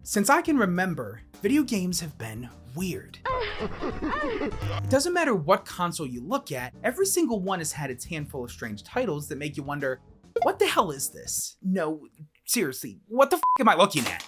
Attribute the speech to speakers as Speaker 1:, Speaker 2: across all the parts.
Speaker 1: Since I can remember, video games have been weird. It doesn't matter what console you look at, every single one has had its handful of strange titles that make you wonder, what the hell is this? No, seriously, what the f am I looking at?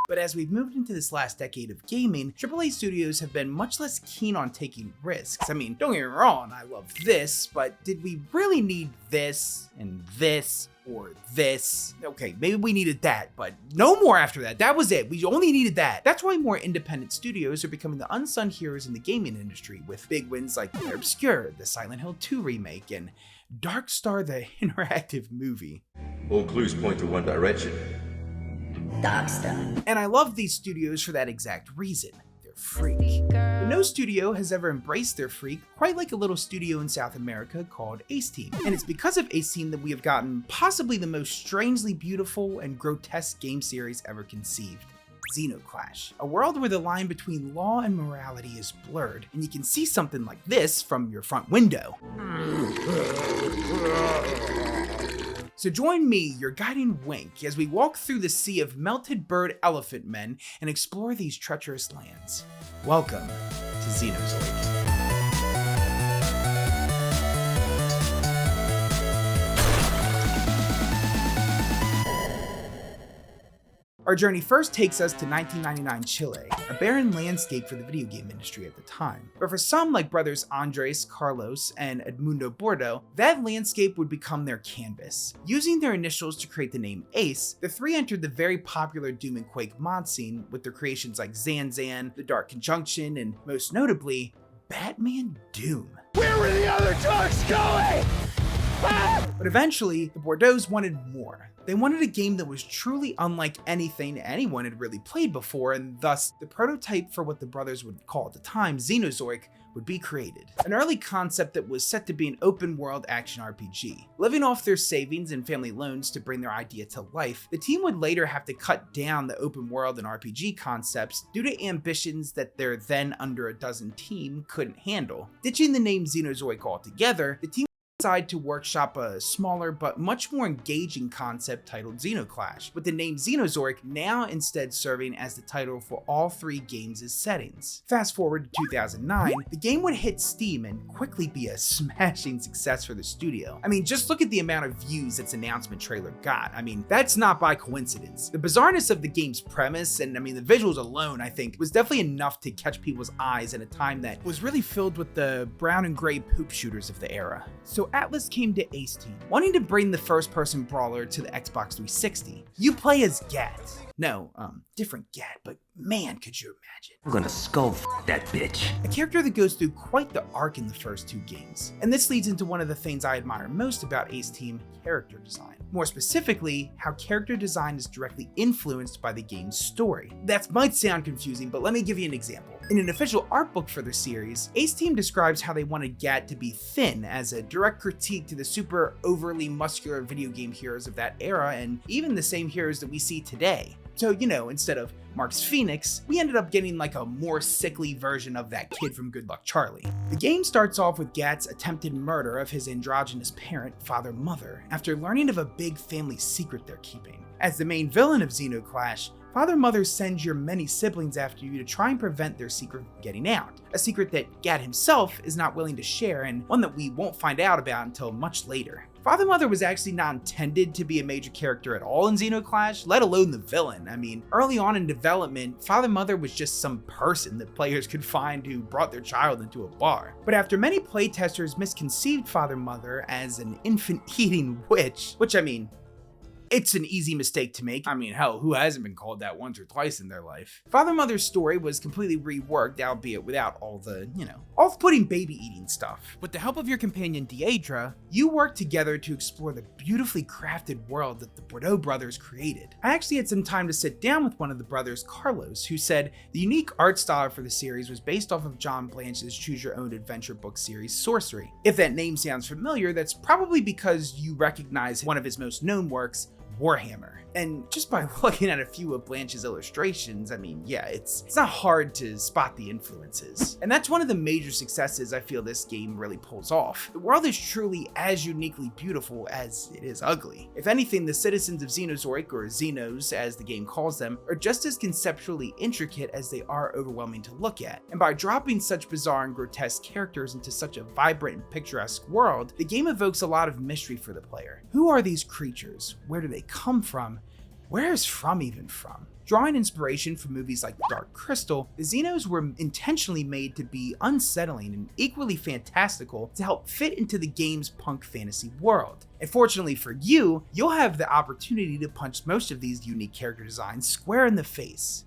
Speaker 1: But as we've moved into this last decade of gaming, AAA studios have been much less keen on taking risks. I mean, don't get me wrong, I love this, but did we really need this and this or this? Okay, maybe we needed that, but no more after that. That was it. We only needed that. That's why more independent studios are becoming the unsung heroes in the gaming industry, with big wins like Obscure, the Silent Hill 2 remake, and Darkstar the interactive movie.
Speaker 2: All clues point to one direction.
Speaker 3: Darkstar.
Speaker 1: And I love these studios for that exact reason. They're freak. But no studio has ever embraced their freak quite like a little studio in South America called Ace Team. And it's because of Ace Team that we have gotten possibly the most strangely beautiful and grotesque game series ever conceived. Zeno Clash, a world where the line between law and morality is blurred, and you can see something like this from your front window. So join me, your guiding wink, as we walk through the sea of melted bird elephant men and explore these treacherous lands. Welcome to Xenozoic. Our journey first takes us to 1999 Chile, a barren landscape for the video game industry at the time. But for some, like brothers Andres, Carlos, and Edmundo Bordo, that landscape would become their canvas. Using their initials to create the name Ace, the three entered the very popular Doom and Quake mod scene with their creations like Zan Zan, The Dark Conjunction, and most notably, Batman Doom.
Speaker 4: Where were the other trucks going?
Speaker 1: But eventually, the Bordeaux wanted more. They wanted a game that was truly unlike anything anyone had really played before, and thus, the prototype for what the brothers would call at the time Xenozoic would be created. An early concept that was set to be an open-world action RPG. Living off their savings and family loans to bring their idea to life, the team would later have to cut down the open world and RPG concepts due to ambitions that their then under a dozen team couldn't handle. Ditching the name Xenozoic altogether, the team decided to workshop a smaller but much more engaging concept titled Zeno Clash, with the name Xenozoic now instead serving as the title for all three games' settings. Fast forward to 2009, the game would hit Steam and quickly be a smashing success for the studio. I mean, just look at the amount of views its announcement trailer got. I mean, that's not by coincidence. The bizarreness of the game's premise, and I mean the visuals alone, I think, was definitely enough to catch people's eyes in a time that was really filled with the brown and gray poop shooters of the era. So Atlas came to Ace Team, wanting to bring the first-person brawler to the Xbox 360. You play as Gat. No, different Gat, but man, could you imagine.
Speaker 3: I'm gonna skull that bitch.
Speaker 1: A character that goes through quite the arc in the first two games. And this leads into one of the things I admire most about Ace Team, character design. More specifically, how character design is directly influenced by the game's story. That might sound confusing, but let me give you an example. In an official art book for the series, Ace Team describes how they wanted Gat to be thin as a direct critique to the super overly muscular video game heroes of that era, and even the same heroes that we see today. So, you know, instead of Mark's Phoenix, we ended up getting like a more sickly version of that kid from Good Luck Charlie. The game starts off with Gat's attempted murder of his androgynous parent, Father Mother, after learning of a big family secret they're keeping. As the main villain of Zeno Clash, Father Mother sends your many siblings after you to try and prevent their secret from getting out. A secret that Gat himself is not willing to share, and one that we won't find out about until much later. Father Mother was actually not intended to be a major character at all in Zeno Clash, let alone the villain. I mean, early on in development, Father Mother was just some person that players could find who brought their child into a bar. But after many playtesters misconceived Father Mother as an infant-eating witch, which I mean, it's an easy mistake to make. I mean, hell, who hasn't been called that once or twice in their life? Father Mother's story was completely reworked, albeit without all the, off-putting baby-eating stuff. With the help of your companion Deidre, you work together to explore the beautifully crafted world that the Bordeaux brothers created. I actually had some time to sit down with one of the brothers, Carlos, who said the unique art style for the series was based off of John Blanche's Choose Your Own Adventure book series, Sorcery. If that name sounds familiar, that's probably because you recognize one of his most known works, Warhammer. And just by looking at a few of Blanche's illustrations, I mean, yeah, it's not hard to spot the influences. And that's one of the major successes I feel this game really pulls off. The world is truly as uniquely beautiful as it is ugly. If anything, the citizens of Xenozoic, or Xenos as the game calls them, are just as conceptually intricate as they are overwhelming to look at. And by dropping such bizarre and grotesque characters into such a vibrant and picturesque world, the game evokes a lot of mystery for the player. Who are these creatures? Where do they come from? Where is From even from? Drawing inspiration from movies like Dark Crystal, the Xenos were intentionally made to be unsettling and equally fantastical to help fit into the game's punk fantasy world. And fortunately for you, you'll have the opportunity to punch most of these unique character designs square in the face.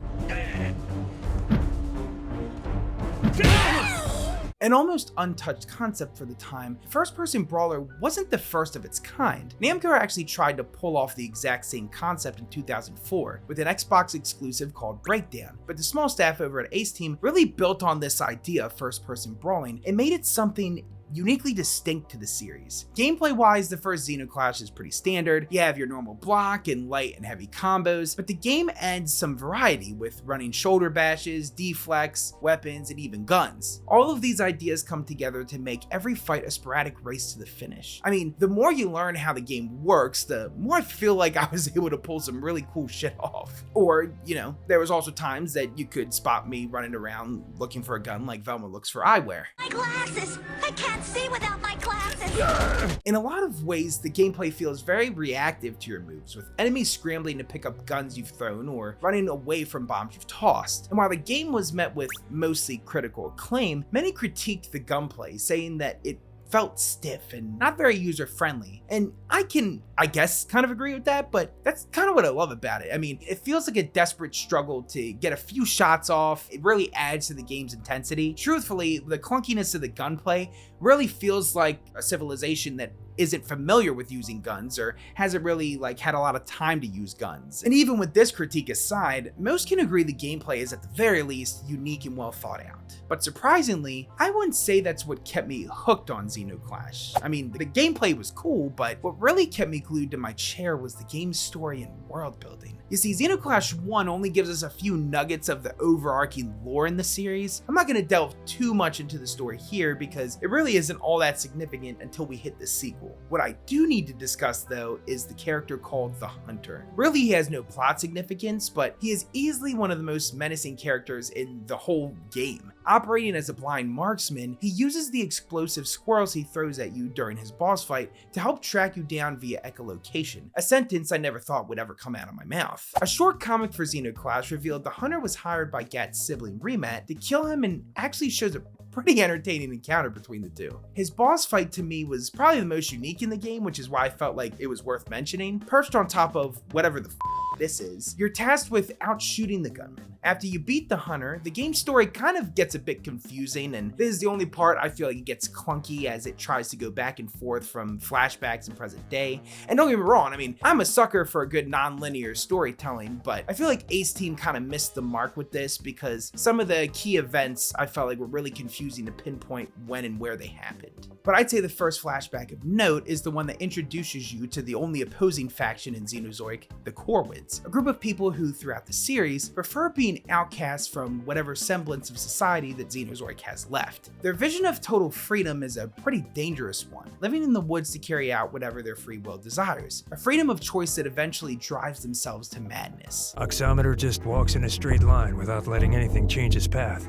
Speaker 1: An almost untouched concept for the time, first-person brawler wasn't the first of its kind. Namco actually tried to pull off the exact same concept in 2004 with an Xbox exclusive called Breakdown, but the small staff over at Ace Team really built on this idea of first-person brawling and made it something uniquely distinct to the series. Gameplay-wise, the first Zeno Clash is pretty standard. You have your normal block and light and heavy combos, but the game adds some variety with running shoulder bashes, deflects, weapons, and even guns. All of these ideas come together to make every fight a sporadic race to the finish. I mean, the more you learn how the game works, the more I feel like I was able to pull some really cool shit off. Or, you know, there was also times that you could spot me running around looking for a gun like Velma looks for eyewear.
Speaker 5: My glasses! I can't see without my glasses!
Speaker 1: In a lot of ways, the gameplay feels very reactive to your moves, with enemies scrambling to pick up guns you've thrown or running away from bombs you've tossed. And while the game was met with mostly critical acclaim, many critiqued the gunplay, saying that it felt stiff and not very user-friendly. And I can, I guess, kind of agree with that, but that's kind of what I love about it. I mean, it feels like a desperate struggle to get a few shots off. It really adds to the game's intensity. Truthfully, the clunkiness of the gunplay really feels like a civilization that isn't familiar with using guns or hasn't really had a lot of time to use guns. And even with this critique aside, most can agree the gameplay is at the very least unique and well thought out. But surprisingly, I wouldn't say that's what kept me hooked on Zeno Clash. I mean, the gameplay was cool, but what really kept me glued to my chair was the game's story and world building. You see, Zeno Clash 1 only gives us a few nuggets of the overarching lore in the series. I'm not going to delve too much into the story here because it really isn't all that significant until we hit the sequel. What I do need to discuss though is the character called the Hunter. Really, he has no plot significance, but he is easily one of the most menacing characters in the whole game. Operating as a blind marksman, he uses the explosive squirrels he throws at you during his boss fight to help track you down via echolocation, a sentence I never thought would ever come out of my mouth. A short comic for Zeno Clash revealed the Hunter was hired by Gat's sibling Remat to kill him and actually shows a pretty entertaining encounter between the two. His boss fight to me was probably the most unique in the game, which is why I felt like it was worth mentioning. Perched on top of whatever the this is, you're tasked with outshooting the gunman. After you beat the Hunter, the game's story kind of gets a bit confusing, and this is the only part I feel like it gets clunky as it tries to go back and forth from flashbacks and present day. And don't get me wrong, I mean, I'm a sucker for a good non-linear storytelling, but I feel like Ace Team kind of missed the mark with this because some of the key events I felt like were really confusing to pinpoint when and where they happened. But I'd say the first flashback of note is the one that introduces you to the only opposing faction in Xenozoic, the Corwids, a group of people who throughout the series prefer being outcasts from whatever semblance of society that Xenozoic has left. Their vision of total freedom is a pretty dangerous one, living in the woods to carry out whatever their free will desires, a freedom of choice that eventually drives themselves to madness.
Speaker 6: Oxometer just walks in a straight line without letting anything change his path.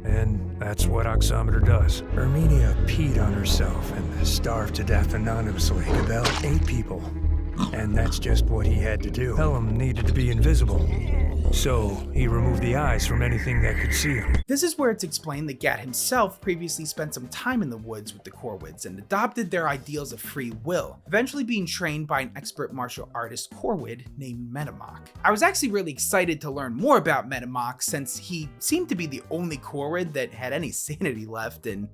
Speaker 6: And that's what Oxometer does. Erminia peed on herself and starved to death anonymously. Cabell ate people. And that's just what he had to do. Pelham needed to be invisible. So he removed the eyes from anything that could see him.
Speaker 1: This is where it's explained that Gat himself previously spent some time in the woods with the Corwids and adopted their ideals of free will, eventually being trained by an expert martial artist Corwid named Metamok. I was actually really excited to learn more about Metamok since he seemed to be the only Corwid that had any sanity left and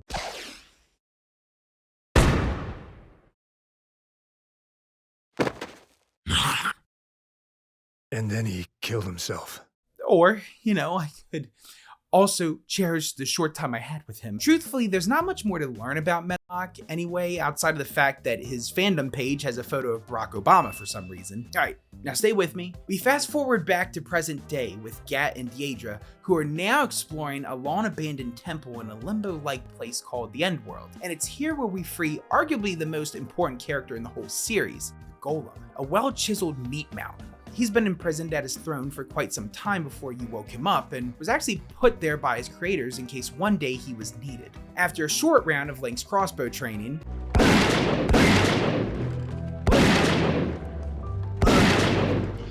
Speaker 6: And then he killed himself.
Speaker 1: or, you know, I could Also, cherished the short time I had with him. Truthfully, there's not much more to learn about Medlock anyway, outside of the fact that his fandom page has a photo of Barack Obama for some reason. Alright, now stay with me. We fast forward back to present day with Gat and Deidre, who are now exploring a long-abandoned temple in a limbo-like place called the Endworld. And it's here where we free arguably the most important character in the whole series, the Golem, a well-chiseled meat mountain. He's been imprisoned at his throne for quite some time before you woke him up, and was actually put there by his creators in case one day he was needed. After a short round of Link's crossbow training,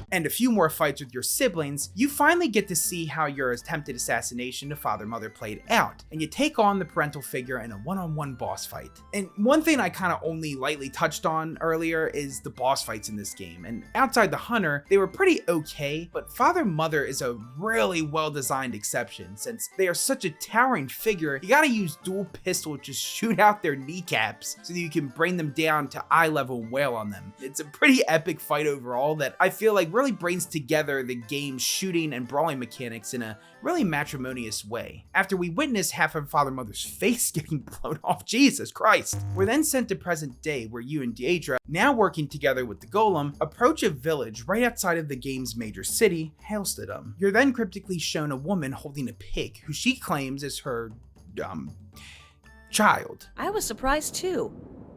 Speaker 1: and a few more fights with your siblings, you finally get to see how your attempted assassination of Father Mother played out, and you take on the parental figure in a one-on-one boss fight. And one thing I kind of only lightly touched on earlier is the boss fights in this game, and outside the Hunter, they were pretty okay, but Father Mother is a really well-designed exception. Since they are such a towering figure, you gotta use dual pistol to shoot out their kneecaps so that you can bring them down to eye level and wail on them. It's a pretty epic fight overall that I feel like really brings together the game's shooting and brawling mechanics in a really matrimonious way. After we witness half of Father Mother's face getting blown off, Jesus Christ, we're then sent to present day where you and Deidre, now working together with the Golem, approach a village right outside of the game's major city, Hailstedum. You're then cryptically shown a woman holding a pig who she claims is her, child.
Speaker 7: I was surprised too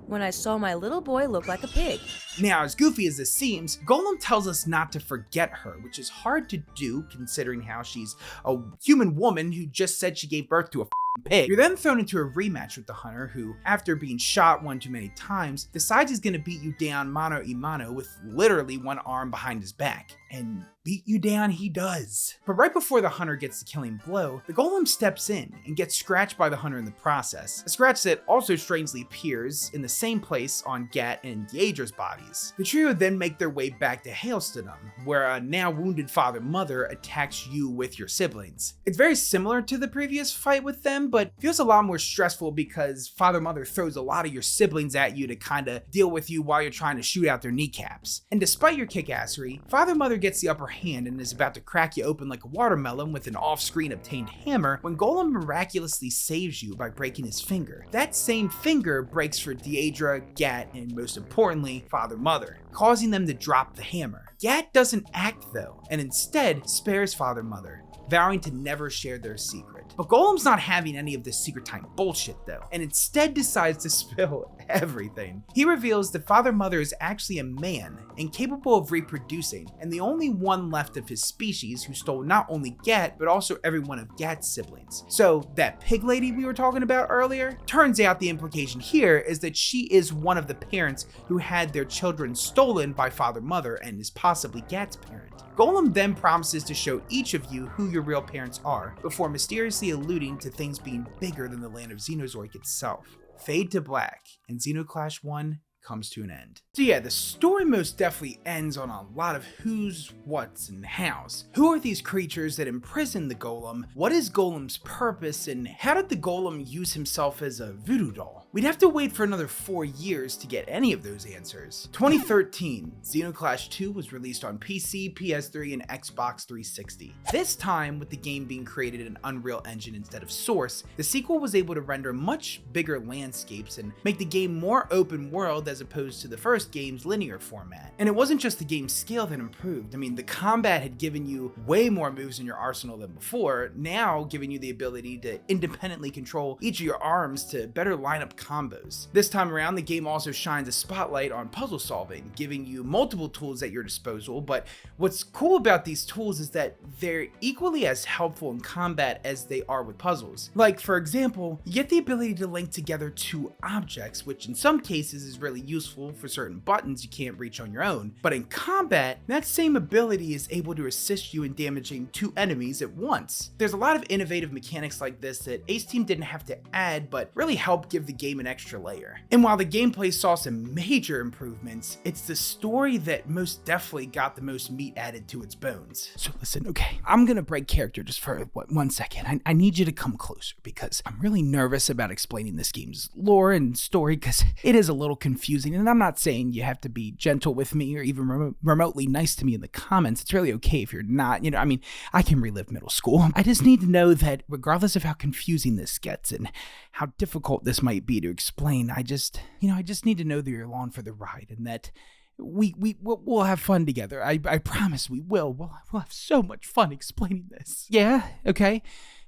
Speaker 7: when I saw my little boy look like a pig.
Speaker 1: Now, as goofy as this seems, Golem tells us not to forget her, which is hard to do considering how she's a human woman who just said she gave birth to a pig. You're then thrown into a rematch with the Hunter who, after being shot one too many times, decides he's gonna beat you down mano a mano with literally one arm behind his back. And beat you down he does. But right before the Hunter gets the killing blow, the Golem steps in and gets scratched by the Hunter in the process. A scratch that also strangely appears in the same place on Gat and Deidre's bodies. The trio then make their way back to Hailstedum, where a now wounded Father Mother attacks you with your siblings. It's very similar to the previous fight with them, but feels a lot more stressful because Father Mother throws a lot of your siblings at you to kinda deal with you while you're trying to shoot out their kneecaps. And despite your kickassery, Father Mother gets the upper hand and is about to crack you open like a watermelon with an off-screen obtained hammer when Golem miraculously saves you by breaking his finger. That same finger breaks for Deidre, Gat, and most importantly, Father Mother, causing them to drop the hammer. Gat doesn't act though, and instead spares Father Mother, vowing to never share their secret. But Golem's not having any of this secret time bullshit though, and instead decides to spill everything. He reveals that Father Mother is actually a man, incapable of reproducing, and the only one left of his species who stole not only Gat, but also every one of Gat's siblings. So that pig lady we were talking about earlier, turns out the implication here is that she is one of the parents who had their children stolen by Father Mother and is possibly Gat's parent. Golem then promises to show each of you who your real parents are, before mysteriously alluding to things being bigger than the land of Xenozoic itself. Fade to black, and Zeno Clash 1 comes to an end. So yeah, the story most definitely ends on a lot of who's, what's, and how's. Who are these creatures that imprison the Golem? What is Golem's purpose? And how did the Golem use himself as a voodoo doll? We'd have to wait for another 4 years to get any of those answers. 2013, Zeno Clash 2 was released on PC, PS3, and Xbox 360. This time, with the game being created in Unreal Engine instead of Source, the sequel was able to render much bigger landscapes and make the game more open world as opposed to the first game's linear format. And it wasn't just the game's scale that improved. I mean, the combat had given you way more moves in your arsenal than before, now giving you the ability to independently control each of your arms to better line up combos. This time around, the game also shines a spotlight on puzzle solving, giving you multiple tools at your disposal, but what's cool about these tools is that they're equally as helpful in combat as they are with puzzles. Like, for example, you get the ability to link together two objects, which in some cases is really useful for certain buttons you can't reach on your own, but in combat, that same ability is able to assist you in damaging two enemies at once. There's a lot of innovative mechanics like this that Ace Team didn't have to add, but really help give the game game an extra layer. And while the gameplay saw some major improvements, it's the story that most definitely got the most meat added to its bones. So listen, okay, I'm gonna break character just for 1 second. I need you to come closer because I'm really nervous about explaining this game's lore and story because it is a little confusing, and I'm not saying you have to be gentle with me or even remotely nice to me in the comments. It's really okay if you're not, I mean, I can relive middle school. I just need to know that regardless of how confusing this gets and how difficult this might be to explain, I just need to know that you're along for the ride and that we'll have fun together. I promise we will. We'll have so much fun explaining this. Yeah? Okay.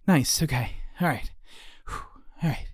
Speaker 1: Nice. Okay. All right. All right.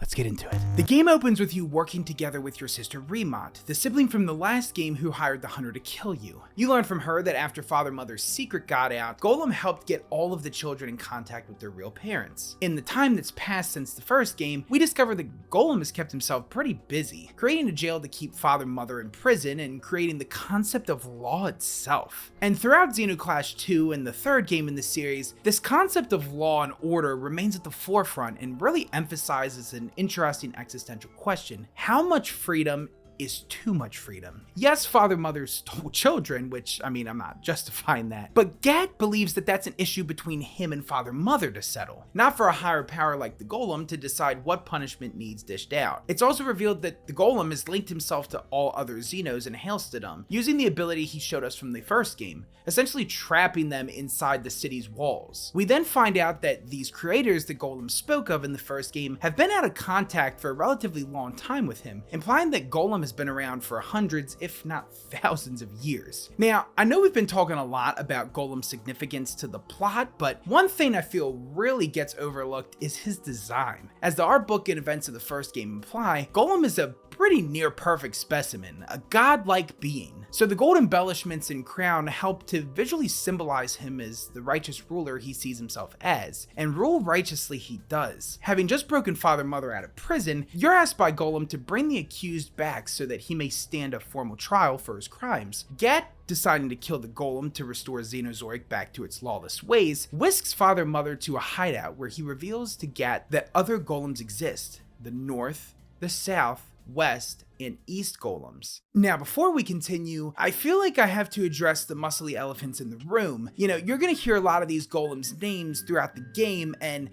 Speaker 1: Let's get into it. The game opens with you working together with your sister Remont, the sibling from the last game who hired the hunter to kill you. You learn from her that after Father Mother's secret got out, Golem helped get all of the children in contact with their real parents. In the time that's passed since the first game, we discover that Golem has kept himself pretty busy, creating a jail to keep Father Mother in prison and creating the concept of law itself. And throughout Zeno Clash 2 and the third game in the series, this concept of law and order remains at the forefront and really emphasizes an interesting existential question. How much freedom is too much freedom? Yes, Father Mother stole children, which, I mean, I'm not justifying that, but Gat believes that that's an issue between him and Father Mother to settle, not for a higher power like the Golem to decide what punishment needs dished out. It's also revealed that the Golem has linked himself to all other Xenos in Hailstedum, using the ability he showed us from the first game, essentially trapping them inside the city's walls. We then find out that these creators the Golem spoke of in the first game have been out of contact for a relatively long time with him, implying that Golem has been around for hundreds, if not thousands of years. Now, I know we've been talking a lot about Golem's significance to the plot, but one thing I feel really gets overlooked is his design. As the art book and events of the first game imply, Golem is a pretty near perfect specimen, a godlike being. So the gold embellishments and crown help to visually symbolize him as the righteous ruler he sees himself as, and rule righteously he does. Having just broken Father Mother out of prison, you're asked by Golem to bring the accused back so that he may stand a formal trial for his crimes. Gat, deciding to kill the Golem to restore Xenozoic back to its lawless ways, whisks Father Mother to a hideout where he reveals to Gat that other Golems exist: the North, the South, West, and East Golems. Now, before we continue, I feel like I have to address the muscly elephants in the room. You're gonna hear a lot of these Golems' names throughout the game, and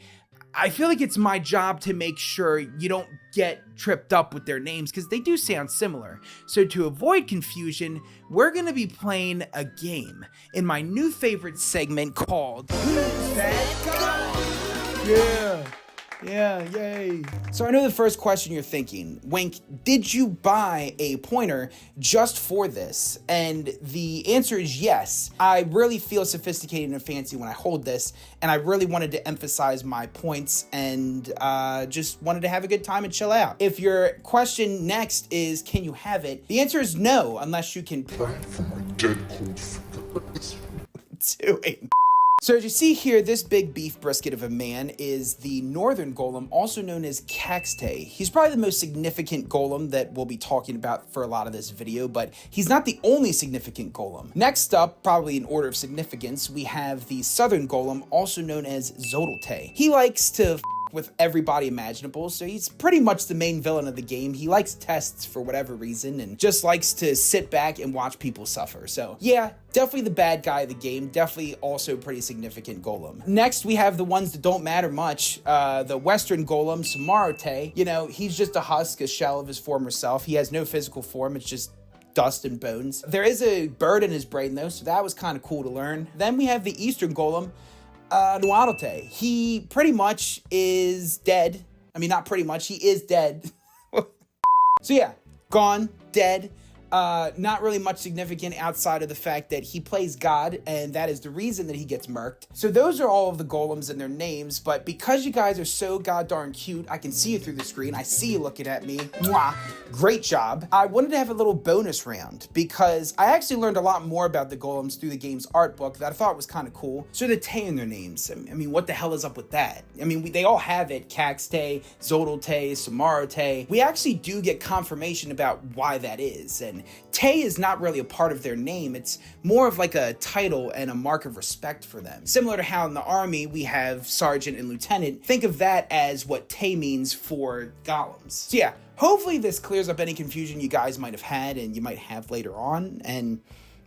Speaker 1: I feel like it's my job to make sure you don't get tripped up with their names because they do sound similar. So to avoid confusion, we're gonna be playing a game in my new favorite segment called Who's That Golem? Yeah, yay. So I know the first question you're thinking, Wink, did you buy a pointer just for this? And the answer is yes. I really feel sophisticated and fancy when I hold this, and I really wanted to emphasize my points and just wanted to have a good time and chill out. If your question next is, can you have it? The answer is no, unless you can pay for my dead cold doing. So as you see here, this big beef brisket of a man is the Northern Golem, also known as Caxte. He's probably the most significant Golem that we'll be talking about for a lot of this video, but he's not the only significant Golem. Next up, probably in order of significance, we have the Southern Golem, also known as Zodelte. He likes to with everybody imaginable, so he's pretty much the main villain of the game. He likes tests for whatever reason and just likes to sit back and watch people suffer. So yeah, definitely the bad guy of the game, definitely also pretty significant Golem. Next, we have the ones that don't matter much. The Western Golem, Samarote. He's just a husk, a shell of his former self. He has no physical form, it's just dust and bones. There is a bird in his brain though, so that was kind of cool to learn. Then we have the Eastern Golem, Nuadote. He pretty much is dead. I mean, not pretty much, he is dead. So yeah, gone, dead. Not really much significant outside of the fact that he plays God, and that is the reason that he gets murked. So those are all of the Golems and their names, but because you guys are so god darn cute, I can see you through the screen, I see you looking at me, mwah, great job. I wanted to have a little bonus round, because I actually learned a lot more about the Golems through the game's art book that I thought was kind of cool. So the Tay in their names, I mean, what the hell is up with that? I mean, they all have it, Caxte, Zodelte, Samarote. We actually do get confirmation about why that is, and and Tay is not really a part of their name. It's more of like a title and a mark of respect for them. Similar to how in the army we have sergeant and lieutenant, think of that as what Tay means for golems. So yeah, hopefully this clears up any confusion you guys might have had and you might have later on. And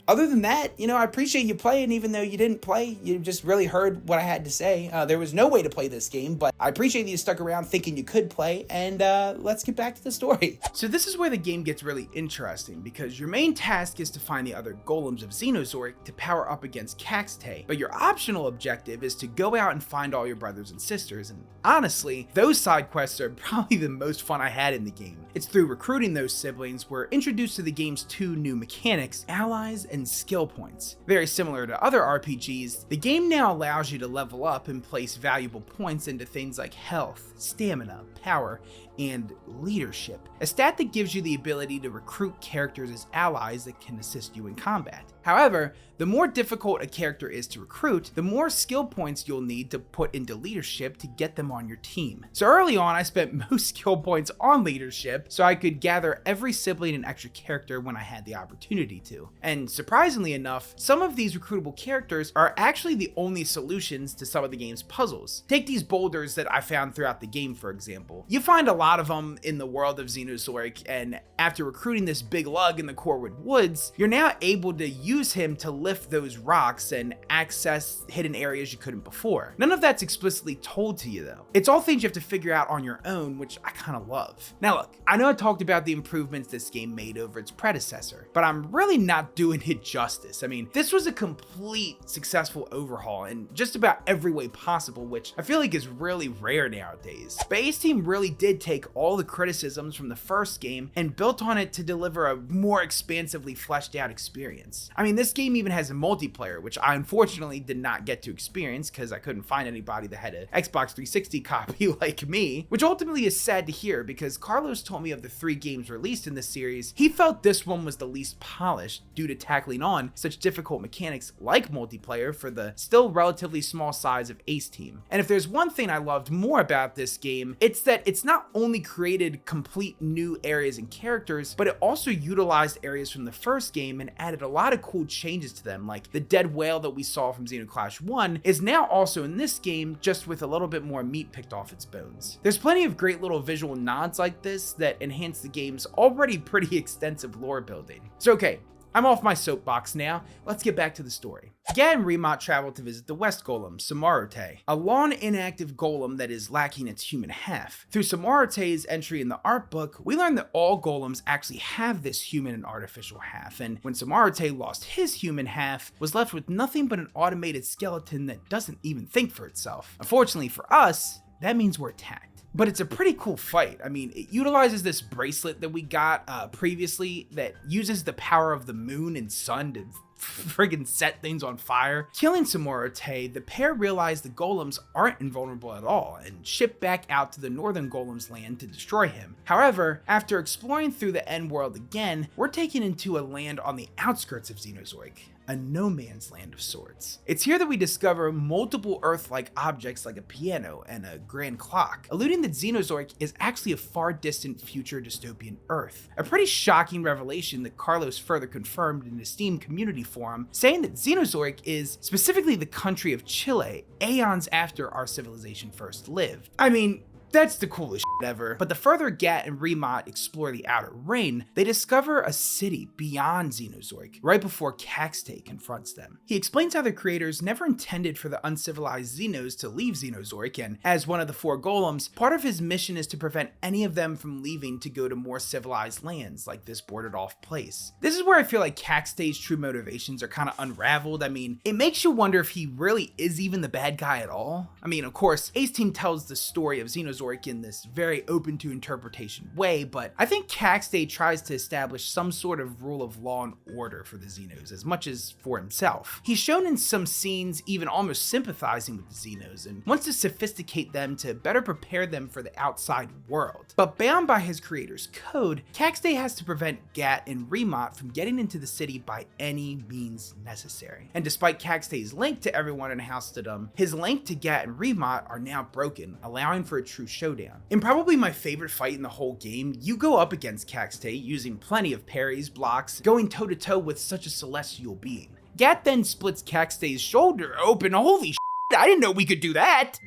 Speaker 1: other than that, I appreciate you playing, even though you didn't play. You just really heard what I had to say. There was no way to play this game, but I appreciate that you stuck around thinking you could play, and let's get back to the story. So this is where the game gets really interesting, because your main task is to find the other golems of Xenozoic to power up against Caxtay, but your optional objective is to go out and find all your brothers and sisters, and honestly, those side quests are probably the most fun I had in the game. It's through recruiting those siblings we're introduced to the game's two new mechanics, allies and skill points. Very similar to other RPGs, the game now allows you to level up and place valuable points into things like health, stamina, power, and leadership, a stat that gives you the ability to recruit characters as allies that can assist you in combat. However, the more difficult a character is to recruit, the more skill points you'll need to put into leadership to get them on your team. So early on, I spent most skill points on leadership so I could gather every sibling and extra character when I had the opportunity to. And surprisingly enough, some of these recruitable characters are actually the only solutions to some of the game's puzzles. Take these boulders that I found throughout the game, for example. You find a lot of them in the world of Xenozoic, and after recruiting this big lug in the Corwood Woods, you're now able to use him to lift those rocks and access hidden areas you couldn't before. None of that's explicitly told to you though. It's all things you have to figure out on your own, which I kind of love. Now look, I know I talked about the improvements this game made over its predecessor, but I'm really not doing it justice. I mean, this was a complete successful overhaul in just about every way possible, which I feel like is really rare nowadays. But Ace Team really did take all the criticisms from the first game and built on it to deliver a more expansively fleshed out experience. I mean, this game even has a multiplayer, which I unfortunately did not get to experience because I couldn't find anybody that had an Xbox 360 copy like me, which ultimately is sad to hear because Carlos told me of the 3 games released in this series, he felt this one was the least polished due to tackling on such difficult mechanics like multiplayer for the still relatively small size of Ace Team. And if there's one thing I loved more about this game, it's that it's not only created complete new areas and characters, but it also utilized areas from the first game and added a lot of cool changes to them, like the dead whale that we saw from Zeno Clash 1 is now also in this game, just with a little bit more meat picked off its bones. There's plenty of great little visual nods like this that enhance the game's already pretty extensive lore building. So okay, I'm off my soapbox now, let's get back to the story. Gat and Remont traveled to visit the West Golem, Samarote, a long inactive golem that is lacking its human half. Through Samarote's entry in the art book, we learn that all golems actually have this human and artificial half, and when Samarote lost his human half, was left with nothing but an automated skeleton that doesn't even think for itself. Unfortunately for us, that means we're attacked. But it's a pretty cool fight. I mean, it utilizes this bracelet that we got previously that uses the power of the moon and sun to friggin' set things on fire. Killing Samarote, the pair realize the golems aren't invulnerable at all and ship back out to the northern golem's land to destroy him. However, after exploring through the end world again, we're taken into a land on the outskirts of Xenozoic, a no man's land of sorts. It's here that we discover multiple Earth-like objects like a piano and a grand clock, alluding that Xenozoic is actually a far distant future dystopian Earth. A pretty shocking revelation that Carlos further confirmed in his Steam community forum, saying that Xenozoic is specifically the country of Chile, aeons after our civilization first lived. I mean, that's the coolest shit ever. But the further Gat and Remont explore the Outer Ring, they discover a city beyond Xenozoic, right before Caxtay confronts them. He explains how the creators never intended for the uncivilized Xenos to leave Xenozoic, and as one of the 4 golems, part of his mission is to prevent any of them from leaving to go to more civilized lands, like this boarded off place. This is where I feel like Caxtay's true motivations are kind of unraveled. I mean, it makes you wonder if he really is even the bad guy at all. I mean, of course, Ace Team tells the story of Xenozoic in this very open to interpretation way, but I think Caxtay tries to establish some sort of rule of law and order for the Xenos as much as for himself. He's shown in some scenes even almost sympathizing with the Xenos and wants to sophisticate them to better prepare them for the outside world. But bound by his creator's code, Caxtay has to prevent Gat and Remont from getting into the city by any means necessary. And despite Caxtay's link to everyone in House Stidham, his link to Gat and Remont are now broken, allowing for a true showdown. In probably my favorite fight in the whole game, you go up against Caxtay using plenty of parries, blocks, going toe to toe with such a celestial being. Gat then splits Caxtay's shoulder open. Holy shit, I didn't know we could do that!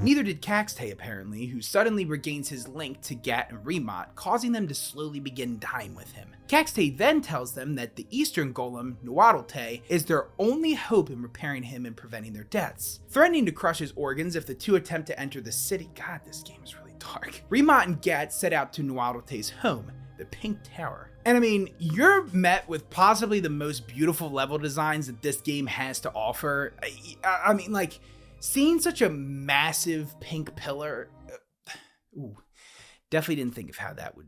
Speaker 1: Neither did Caxtay apparently, who suddenly regains his link to Gat and Remot, causing them to slowly begin dying with him. Caxtay then tells them that the Eastern Golem, Nuadolte, is their only hope in repairing him and preventing their deaths, threatening to crush his organs if the two attempt to enter the city. God, this game is really dark. Remot and Gat set out to Nuadolte's home, the Pink Tower. And I mean, you're met with possibly the most beautiful level designs that this game has to offer. I mean, like, seeing such a massive pink pillar, definitely didn't think of how that would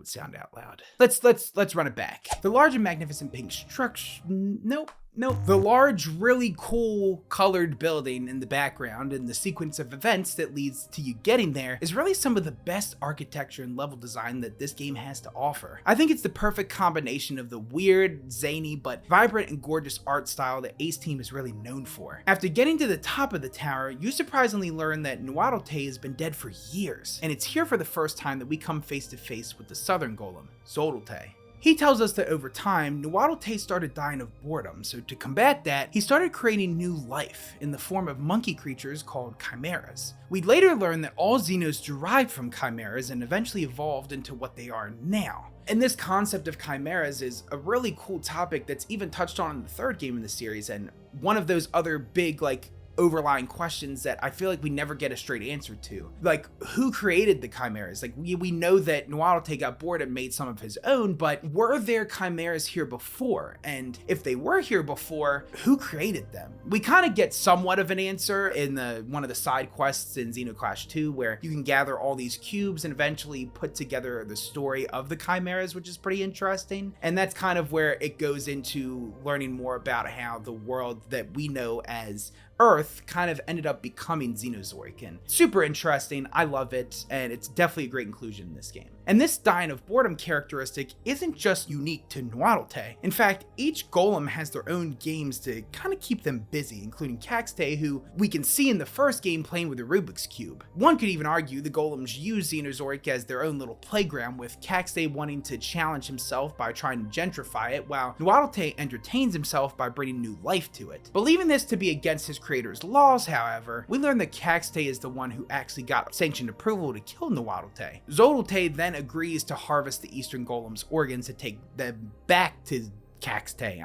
Speaker 1: sound out loud. Let's run it back. The large and magnificent pink structure, nope. The large, really cool colored building in the background and the sequence of events that leads to you getting there is really some of the best architecture and level design that this game has to offer. I think it's the perfect combination of the weird, zany, but vibrant and gorgeous art style that Ace Team is really known for. After getting to the top of the tower, you surprisingly learn that Nuadolte has been dead for years, and it's here for the first time that we come face to face with the Southern Golem, Zodolte. He tells us that over time, Nuadolte started dying of boredom, so to combat that, he started creating new life in the form of monkey creatures called chimeras. We'd later learn that all Xenos derived from chimeras and eventually evolved into what they are now. And this concept of chimeras is a really cool topic that's even touched on in the third game in the series, and one of those other big, overlying questions that I feel like we never get a straight answer to. Like, who created the chimeras? Like, we know that Nuadolte got bored and made some of his own, but were there chimeras here before? And if they were here before, who created them? We kind of get somewhat of an answer in one of the side quests in Zeno Clash 2, where you can gather all these cubes and eventually put together the story of the chimeras, which is pretty interesting. And that's kind of where it goes into learning more about how the world that we know as Earth kind of ended up becoming Xenozoic, and super interesting. I love it, and it's definitely a great inclusion in this game. And this dying of boredom characteristic isn't just unique to Nuadolte. In fact, each golem has their own games to kind of keep them busy, including Caxtay, who we can see in the first game playing with a Rubik's Cube. One could even argue the golems use Xenozoic as their own little playground, with Caxtay wanting to challenge himself by trying to gentrify it, while Nuadolte entertains himself by bringing new life to it. Believing this to be against his creator's laws, however, we learn that Caxtay is the one who actually got sanctioned approval to kill Nuadolte. Zodolte then agrees to harvest the Eastern Golem's organs to take them back to Caxtay.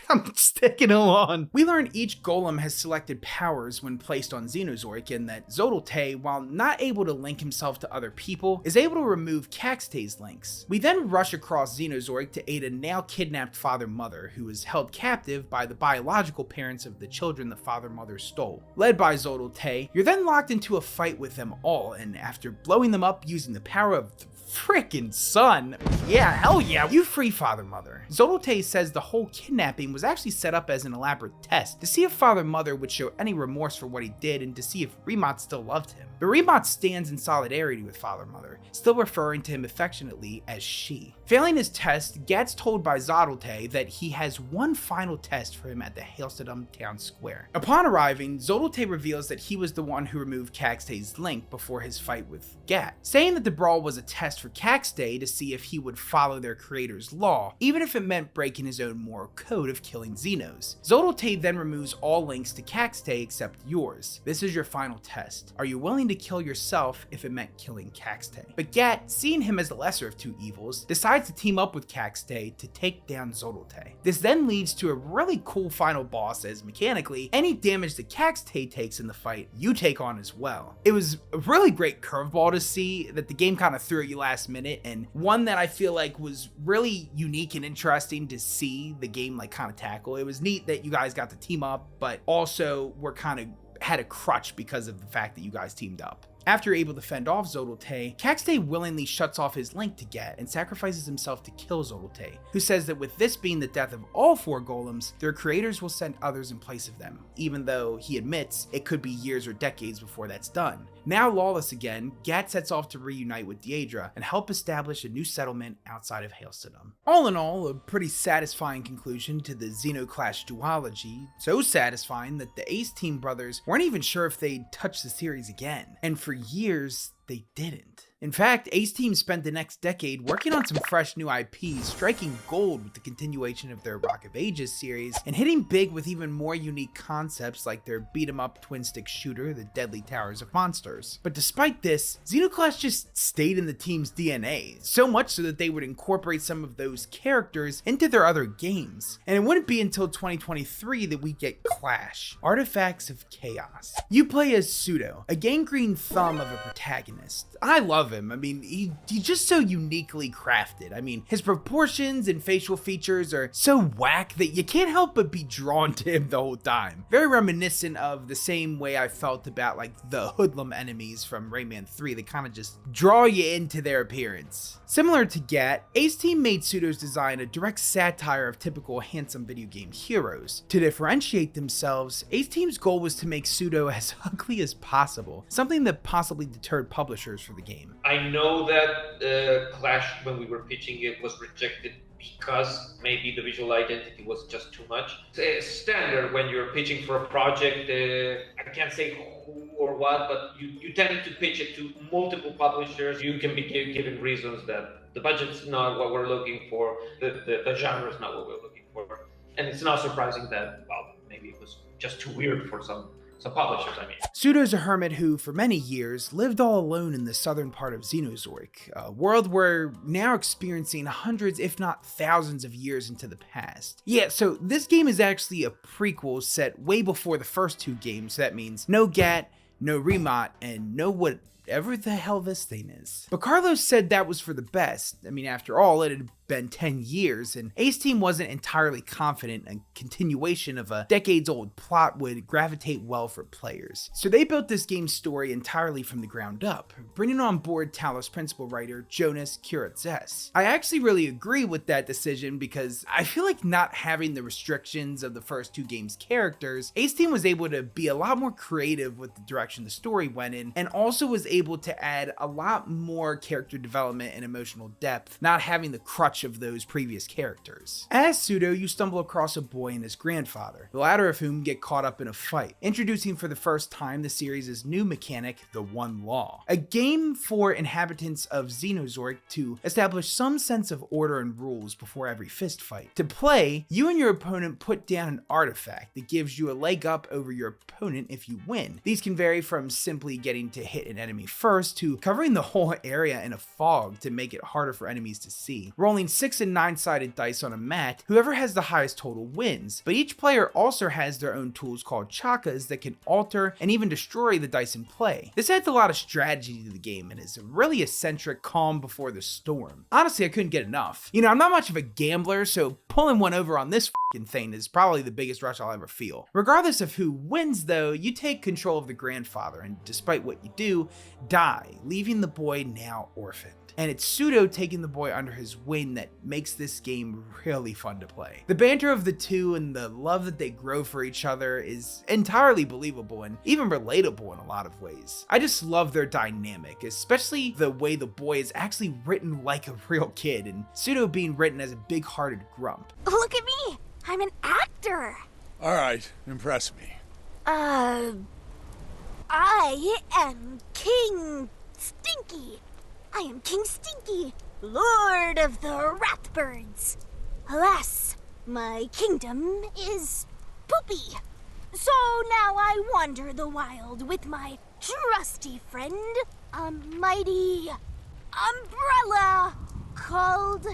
Speaker 1: I'm sticking along. We learn each golem has selected powers when placed on Xenozoic, and that Zodolte, while not able to link himself to other people, is able to remove Caxtay's links. We then rush across Xenozoic to aid a now kidnapped father-mother who is held captive by the biological parents of the children the father-mother stole. Led by Zodolte, you're then locked into a fight with them all, and after blowing them up using the power of the frickin' sun, yeah, hell yeah, you free father-mother. Zodolte says the whole kidnapping was actually set up as an elaborate test to see if father-mother would show any remorse for what he did and to see if Remot still loved him. But Remot stands in solidarity with father-mother, still referring to him affectionately as she. Failing his test, Gat's told by Zodolte that he has one final test for him at the Hailstedum town square. Upon arriving, Zodolte reveals that he was the one who removed Caxtay's link before his fight with Gat, saying that the brawl was a test for Caxtay to see if he would follow their creator's law, even if it meant breaking his own moral code of killing Xenos. Zodolte then removes all links to Caxtay except yours. This is your final test. Are you willing to kill yourself if it meant killing Caxtay? But Gat, seeing him as the lesser of two evils, decides to team up with Caxtay to take down Zodolte. This then leads to a really cool final boss, as mechanically, any damage that Caxtay takes in the fight, you take on as well. It was a really great curveball to see that the game kind of threw at you last minute, and one that I feel like was really unique and interesting to see the game kind of tackle. It was neat that you guys got to team up, but also were kind of had a crutch because of the fact that you guys teamed up. After able to fend off Zodolte, Caxte willingly shuts off his link to Gat and sacrifices himself to kill Zodolte, who says that with this being the death of all 4 golems, their creators will send others in place of them, even though he admits it could be years or decades before that's done. Now lawless again, Gat sets off to reunite with Daedra and help establish a new settlement outside of Hailstone. All in all, a pretty satisfying conclusion to the Zeno Clash duology, so satisfying that the Ace Team brothers weren't even sure if they'd touch the series again, and for years they didn't. In fact, Ace Team spent the next decade working on some fresh new IPs, striking gold with the continuation of their Rock of Ages series, and hitting big with even more unique concepts like their beat-em-up twin-stick shooter, The Deadly Towers of Monsters. But despite this, Zeno Clash just stayed in the team's DNA, so much so that they would incorporate some of those characters into their other games. And it wouldn't be until 2023 that we get Clash, Artifacts of Chaos. You play as Pseudo, a gangrene thumb of a protagonist. I love him. I mean, he's just so uniquely crafted. I mean, his proportions and facial features are so whack that you can't help but be drawn to him the whole time. Very reminiscent of the same way I felt about like the hoodlum enemies from Rayman 3 that kind of just draw you into their appearance. Similar to Gat, Ace Team made Pseudo's design a direct satire of typical handsome video game heroes. To differentiate themselves, Ace Team's goal was to make Pseudo as ugly as possible, something that possibly deterred publishers for the game.
Speaker 8: I know that Clash, when we were pitching it, was rejected because maybe the visual identity was just too much. It's standard when you're pitching for a project, I can't say who or what, but you tend to pitch it to multiple publishers. You can be given reasons that the budget's not what we're looking for, the genre is not what we're looking for. And it's not surprising that, well, maybe it was just too weird for some publishers, I mean.
Speaker 1: Pseudo's a hermit who, for many years, lived all alone in the southern part of Xenozoic, a world we're now experiencing hundreds, if not thousands of years into the past. Yeah, so this game is actually a prequel set way before the first 2 games, so that means no Gat, no Remot, and no whatever the hell this thing is. But Carlos said that was for the best. I mean, after all, it had been 10 years, and Ace Team wasn't entirely confident a continuation of a decades-old plot would gravitate well for players. So they built this game's story entirely from the ground up, bringing on board Talos principal writer Jonas Kuratzes. I actually really agree with that decision because I feel like not having the restrictions of the first 2 games' characters, Ace Team was able to be a lot more creative with the direction the story went in, and also was able to add a lot more character development and emotional depth, not having the crutch of those previous characters. As Pseudo, you stumble across a boy and his grandfather, the latter of whom get caught up in a fight, introducing for the first time the series' new mechanic, the One Law, a game for inhabitants of Xenozoic to establish some sense of order and rules before every fist fight. To play, you and your opponent put down an artifact that gives you a leg up over your opponent if you win. These can vary from simply getting to hit an enemy first to covering the whole area in a fog to make it harder for enemies to see. Rolling 6 and 9-sided dice on a mat, whoever has the highest total wins, but each player also has their own tools called chakas that can alter and even destroy the dice in play. This adds a lot of strategy to the game and is a really eccentric calm before the storm. Honestly, I couldn't get enough. You know, I'm not much of a gambler, so pulling one over on this thing is probably the biggest rush I'll ever feel. Regardless of who wins though, you take control of the grandfather and despite what you do, die, leaving the boy now orphaned. And it's Pseudo taking the boy under his wing that makes this game really fun to play. The banter of the two and the love that they grow for each other is entirely believable and even relatable in a lot of ways. I just love their dynamic, especially the way the boy is actually written like a real kid and Pseudo being written as a big-hearted grump.
Speaker 5: Look at me! I'm an actor!
Speaker 4: Alright, impress me.
Speaker 5: I am King Stinky. I am King Stinky, Lord of the Ratbirds. Alas, my kingdom is poopy. So now I wander the wild with my trusty friend, a mighty umbrella called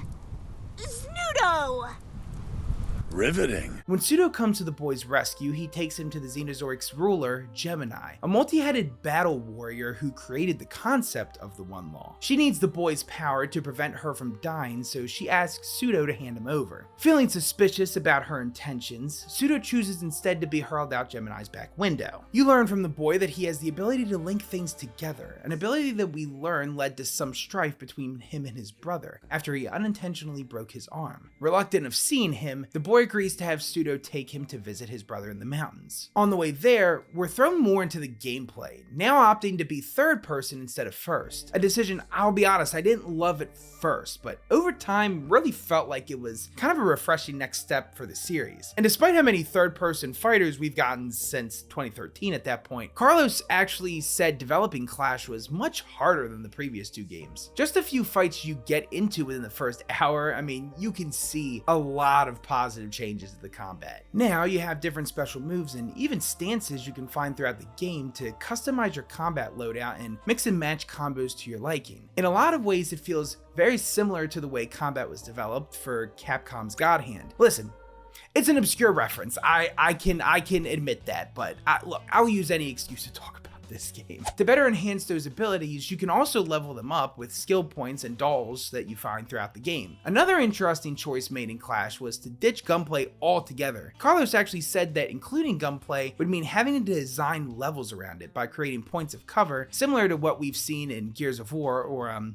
Speaker 5: Snudo.
Speaker 4: Riveting.
Speaker 1: When Pseudo comes to the boy's rescue, he takes him to the Xenosauric's ruler, Gemini, a multi-headed battle warrior who created the concept of the One Law. She needs the boy's power to prevent her from dying, so she asks Pseudo to hand him over. Feeling suspicious about her intentions, Pseudo chooses instead to be hurled out Gemini's back window. You learn from the boy that he has the ability to link things together, an ability that we learn led to some strife between him and his brother after he unintentionally broke his arm. Reluctant of seeing him, the boy agrees to have Pseudo take him to visit his brother in the mountains. On the way there, we're thrown more into the gameplay, now opting to be third person instead of first. A decision, I'll be honest, I didn't love at first, but over time really felt like it was kind of a refreshing next step for the series. And despite how many third person fighters we've gotten since 2013 at that point, Carlos actually said developing Clash was much harder than the previous two games. Just a few fights you get into within the first hour, I mean, you can see a lot of positive changes to the combat. Now you have different special moves and even stances you can find throughout the game to customize your combat loadout and mix and match combos to your liking. In a lot of ways, it feels very similar to the way combat was developed for Capcom's God Hand. Listen, it's an obscure reference. I can admit that, but look, I'll use any excuse to talk about this game. To better enhance those abilities, you can also level them up with skill points and dolls that you find throughout the game. Another interesting choice made in Clash was to ditch gunplay altogether. Carlos actually said that including gunplay would mean having to design levels around it by creating points of cover, similar to what we've seen in Gears of War or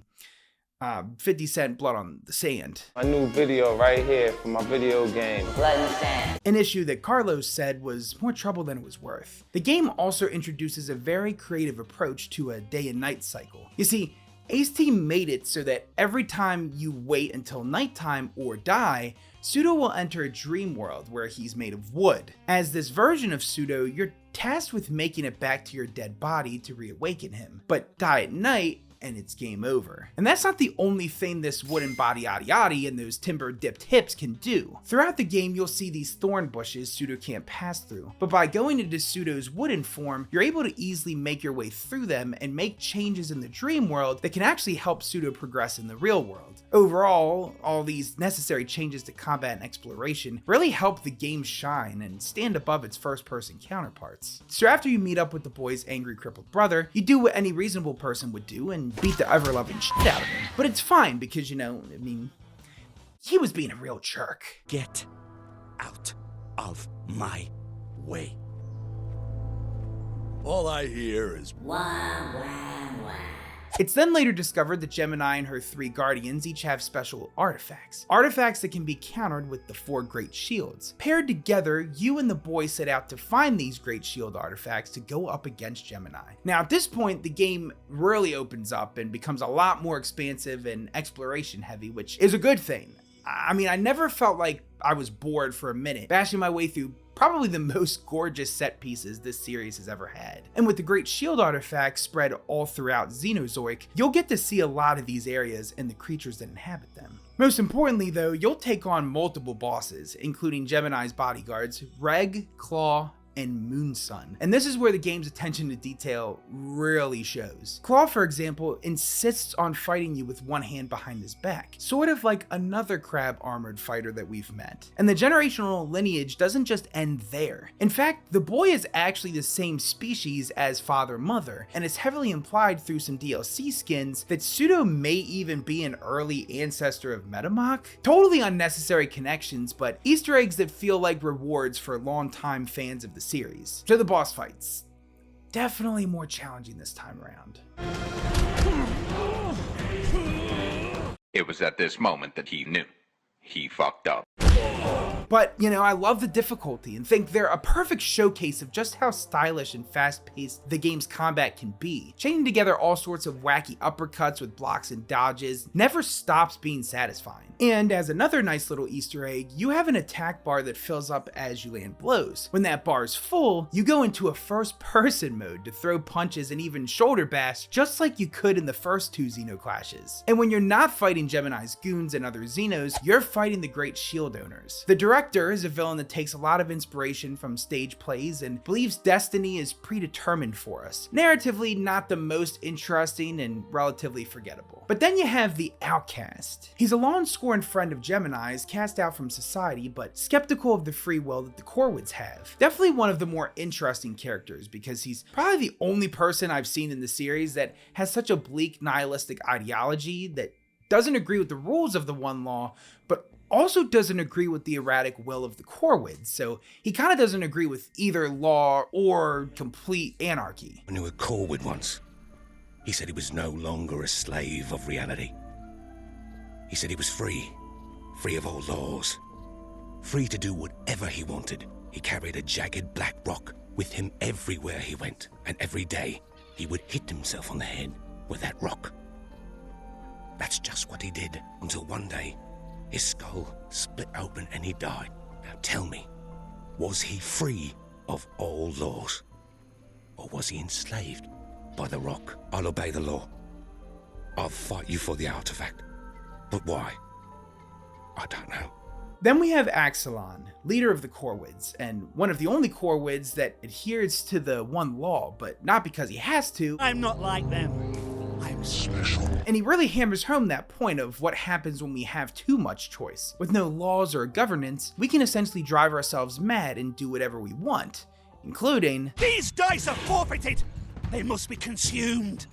Speaker 1: 50 Cent Blood on the Sand.
Speaker 9: My new video right here for my video game.
Speaker 3: Blood and sand.
Speaker 1: An issue that Carlos said was more trouble than it was worth. The game also introduces a very creative approach to a day and night cycle. You see, Ace Team made it so that every time you wait until nighttime or die, Pseudo will enter a dream world where he's made of wood. As this version of Pseudo, you're tasked with making it back to your dead body to reawaken him, but die at night and it's game over. And that's not the only thing this wooden body yaddy yaddy and those timber dipped hips can do. Throughout the game, you'll see these thorn bushes Pseudo can't pass through, but by going into Pseudo's wooden form, you're able to easily make your way through them and make changes in the dream world that can actually help Pseudo progress in the real world. Overall, all these necessary changes to combat and exploration really help the game shine and stand above its first-person counterparts. So after you meet up with the boy's angry crippled brother, you do what any reasonable person would do and beat the ever-loving shit out of him. But it's fine because, you know, I mean, he was being a real jerk.
Speaker 10: Get out of my way.
Speaker 4: All I hear is
Speaker 3: Wah, wah, wah.
Speaker 1: It's then later discovered that Gemini and her 3 guardians each have special artifacts. Artifacts that can be countered with the 4 Great Shields. Paired together, you and the boy set out to find these Great Shield artifacts to go up against Gemini. Now at this point, the game really opens up and becomes a lot more expansive and exploration heavy, which is a good thing. I mean, I never felt like I was bored for a minute, bashing my way through probably the most gorgeous set pieces this series has ever had. And with the Great Shield artifacts spread all throughout Xenozoic, you'll get to see a lot of these areas and the creatures that inhabit them. Most importantly though, you'll take on multiple bosses, including Gemini's bodyguards, Reg, Claw, and Moonsun. And this is where the game's attention to detail really shows. Claw, for example, insists on fighting you with one hand behind his back, sort of like another crab armored fighter that we've met. And the generational lineage doesn't just end there. In fact, the boy is actually the same species as Father-Mother, and it's heavily implied through some DLC skins that Pseudo may even be an early ancestor of Metamach. Totally unnecessary connections, but Easter eggs that feel like rewards for longtime fans of the series. So the boss fights, definitely more challenging this time around.
Speaker 11: It was at this moment that he knew. He fucked up.
Speaker 1: But, you know, I love the difficulty and think they're a perfect showcase of just how stylish and fast-paced the game's combat can be. Chaining together all sorts of wacky uppercuts with blocks and dodges never stops being satisfying. And as another nice little Easter egg, you have an attack bar that fills up as you land blows. When that bar is full, you go into a first-person mode to throw punches and even shoulder bash just like you could in the first 2 Zeno Clashes. And when you're not fighting Gemini's goons and other Xenos, you're fighting the Great Shield owners. The direct director is a villain that takes a lot of inspiration from stage plays and believes destiny is predetermined for us. Narratively, not the most interesting and relatively forgettable. But then you have the Outcast. He's a long-scorned friend of Gemini's, cast out from society, but skeptical of the free will that the Corvids have. Definitely one of the more interesting characters, because he's probably the only person I've seen in the series that has such a bleak nihilistic ideology that doesn't agree with the rules of the One Law, but also doesn't agree with the erratic will of the Corvids, so he kind of doesn't agree with either law or complete anarchy.
Speaker 10: I knew a Corvid once. He said he was no longer a slave of reality. He said he was free of all laws, free to do whatever he wanted. He carried a jagged black rock with him everywhere he went, and every day he would hit himself on the head with that rock. That's just what he did, until one day his skull split open and he died. Now tell me, was he free of all laws? Or was he enslaved by the rock? I'll obey the law. I'll fight you for the artifact. But why? I don't know.
Speaker 1: Then we have Axelon, leader of the Corvids, and one of the only Corvids that adheres to the One Law, but not because he has to.
Speaker 10: I'm not like them. I'm special.
Speaker 1: And he really hammers home that point of what happens when we have too much choice. With no laws or governance, we can essentially drive ourselves mad and do whatever we want, including...
Speaker 10: These dice are forfeited! They must be consumed!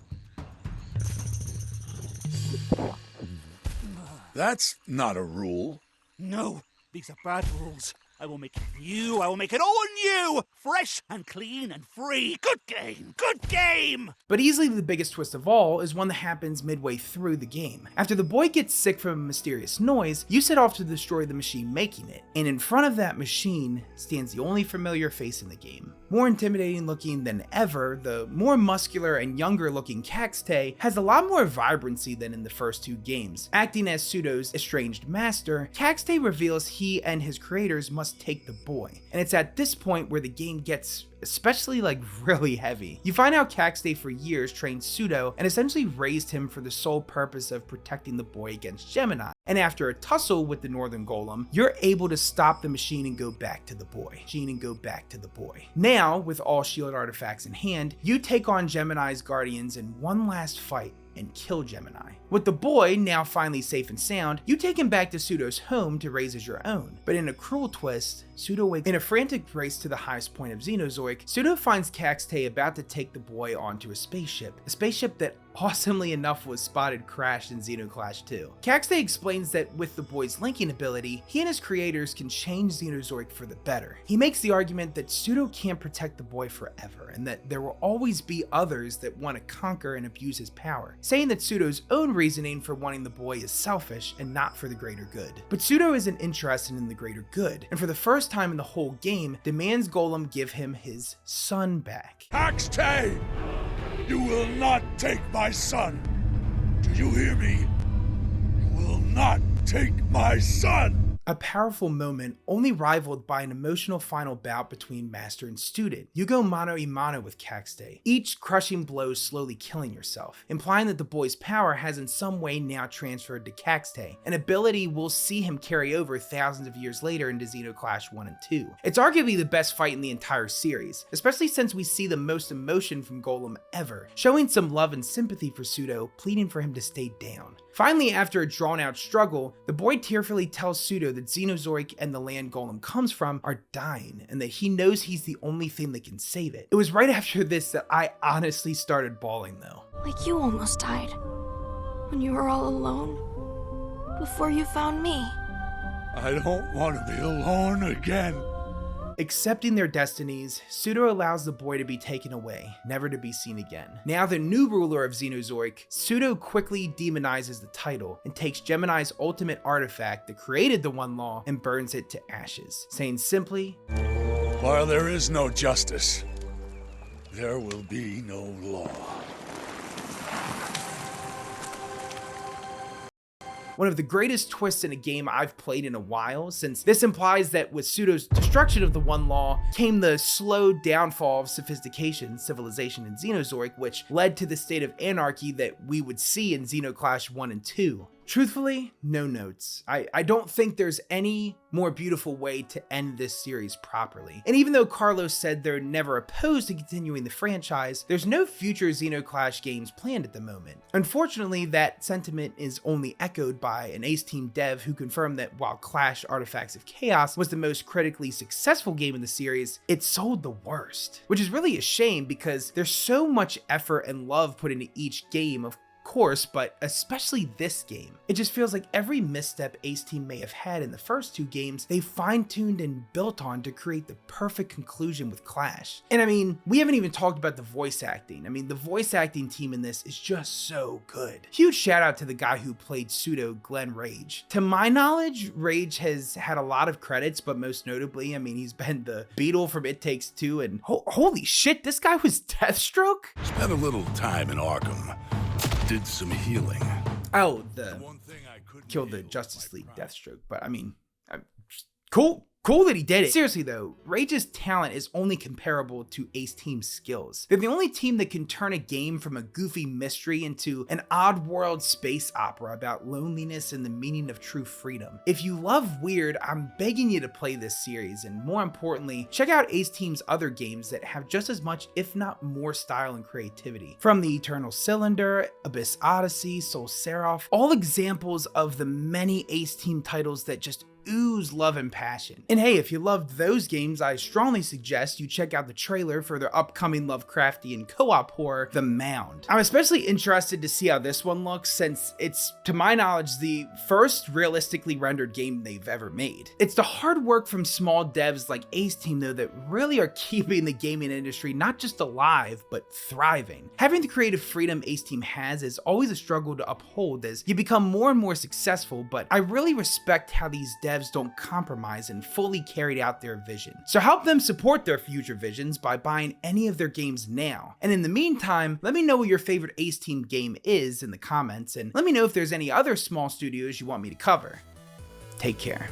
Speaker 4: That's not a rule.
Speaker 10: No, these are bad rules. I will make it new. I will make it all new. Fresh and clean and free. Good game. Good game.
Speaker 1: But easily the biggest twist of all is one that happens midway through the game. After the boy gets sick from a mysterious noise, you set off to destroy the machine making it. And in front of that machine stands the only familiar face in the game. More intimidating looking than ever, the more muscular and younger looking Caxte has a lot more vibrancy than in the first two games. Acting as Pseudo's estranged master, Caxte reveals he and his creators must take the boy. And it's at this point where the game gets especially really heavy. You find out Caxte for years trained Pseudo and essentially raised him for the sole purpose of protecting the boy against Gemini. And after a tussle with the Northern Golem, you're able to stop the machine and go back to the boy. Now, with all shield artifacts in hand, you take on Gemini's guardians in one last fight and kill Gemini. With the boy now finally safe and sound, you take him back to Pseudo's home to raise as your own. But in a cruel twist, Pseudo wakes in a frantic race to the highest point of Xenozoic. Pseudo finds Caxte about to take the boy onto a spaceship that awesomely enough was spotted crashed in Zeno Clash 2. Caxte explains that with the boy's linking ability, he and his creators can change Xenozoic for the better. He makes the argument that Pseudo can't protect the boy forever, and that there will always be others that want to conquer and abuse his power, saying that Pseudo's own reasoning for wanting the boy is selfish and not for the greater good. But Pseudo isn't interested in the greater good, and for the first time in the whole game, demands Golem give him his son back.
Speaker 4: Caxte! You will not take my son! Do you hear me? You will not take my son!
Speaker 1: A powerful moment only rivaled by an emotional final bout between master and student. You go mano a mano with Caxte, each crushing blow slowly killing yourself, implying that the boy's power has in some way now transferred to Caxte, an ability we'll see him carry over thousands of years later into Zeno Clash 1 and 2. It's arguably the best fight in the entire series, especially since we see the most emotion from Golem ever, showing some love and sympathy for Pseudo, pleading for him to stay down. Finally, after a drawn-out struggle, the boy tearfully tells Pseudo that Xenozoic and the land Golem comes from are dying, and that he knows he's the only thing that can save it. It was right after this that I honestly started bawling though.
Speaker 5: Like you almost died. When you were all alone. Before you found me.
Speaker 4: I don't want to be alone again.
Speaker 1: Accepting their destinies, Pseudo allows the boy to be taken away, never to be seen again. Now the new ruler of Xenozoic, Pseudo quickly demonizes the title and takes Gemini's ultimate artifact that created the One Law and burns it to ashes, saying simply,
Speaker 4: While there is no justice, there will be no law.
Speaker 1: One of the greatest twists in a game I've played in a while, since this implies that with Pseudo's destruction of the One Law came the slow downfall of sophistication, civilization, in Xenozoic, which led to the state of anarchy that we would see in Zeno Clash 1 and 2. Truthfully, no notes. I don't think there's any more beautiful way to end this series properly. And even though Carlos said they're never opposed to continuing the franchise, there's no future Zeno Clash games planned at the moment. Unfortunately, that sentiment is only echoed by an Ace Team dev who confirmed that while Clash Artifacts of Chaos was the most critically successful game in the series, it sold the worst. Which is really a shame because there's so much effort and love put into each game, of course, but especially this game. It just feels like every misstep Ace Team may have had in the first two games, they fine-tuned and built on to create the perfect conclusion with Clash. And I mean, we haven't even talked about the voice acting. I mean, the voice acting team in this is just so good. Huge shout out to the guy who played Pseudo, Glenn Rage. To my knowledge, Rage has had a lot of credits, but most notably, I mean, he's been the Beetle from It Takes Two, and holy shit, this guy was Deathstroke?
Speaker 4: Spent a little time in Arkham. Did some healing.
Speaker 1: Oh, killed the Justice League Deathstroke, but I mean, cool that he did it. Seriously though, Rage's talent is only comparable to Ace Team's skills. They're the only team that can turn a game from a goofy mystery into an odd-world space opera about loneliness and the meaning of true freedom. If you love weird, I'm begging you to play this series, and more importantly, check out Ace Team's other games that have just as much, if not more, style and creativity. From the Eternal Cylinder, Abyss Odyssey, Soul Seraph, all examples of the many Ace Team titles that just ooze love and passion. And hey, if you loved those games, I strongly suggest you check out the trailer for their upcoming Lovecraftian co-op horror, The Mound. I'm especially interested to see how this one looks since it's, to my knowledge, the first realistically rendered game they've ever made. It's the hard work from small devs like Ace Team though that really are keeping the gaming industry not just alive, but thriving. Having the creative freedom Ace Team has is always a struggle to uphold as you become more and more successful, but I really respect how these devs don't compromise and fully carried out their vision. So help them support their future visions by buying any of their games now. And in the meantime, let me know what your favorite Ace Team game is in the comments, and let me know if there's any other small studios you want me to cover. Take care.